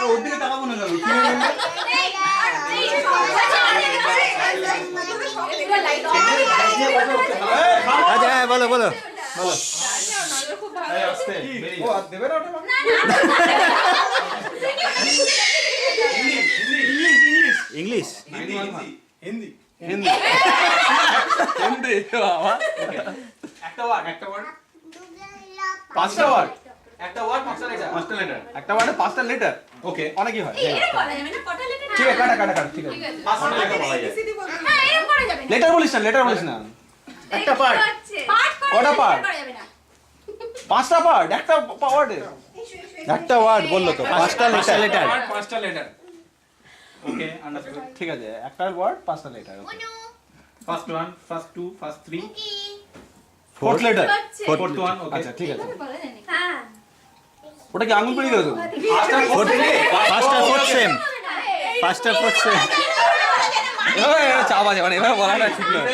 ওর দিকে তাকাবো না কেন? আচ্ছা হ্যাঁ বলো বলো বলো। ও আর দেবে না ওটা? ইংলিশ হিন্দি হিন্দি হিন্দি বাবা একটা ওয়ার্ড পাঁচটা ওয়ার্ড একটা ওয়ার্ড পাঁচটা লেটার একটা ওয়ার্ডে পাঁচটা লেটার ওকে অনেকই হয় ঠিক আছে কাটা ঠিক আছে পাঁচটা লেটার বলা যায় লেটার বলিস না একটা পার্ট কটা part? পাঁচটা পার্ট একটা ওয়ার্ডে একটা ওয়ার্ড বললো তো পাঁচটা লেটার পাঁচটা লেটার ওকে আন্ডারস্টুড ঠিক আছে একটা ওয়ার্ড পাঁচটা letter first one first two first three fourth letter fourth one okay আচ্ছা ঠিক আছে ওটা কি আঙুল পেরিয়ে গেল ফার্স্ট আর ফোর্থ সেম ফার্স্ট আর ফোর্থ সেম চাপ আছে মানে এভাবে বলাটা ঠিক নয়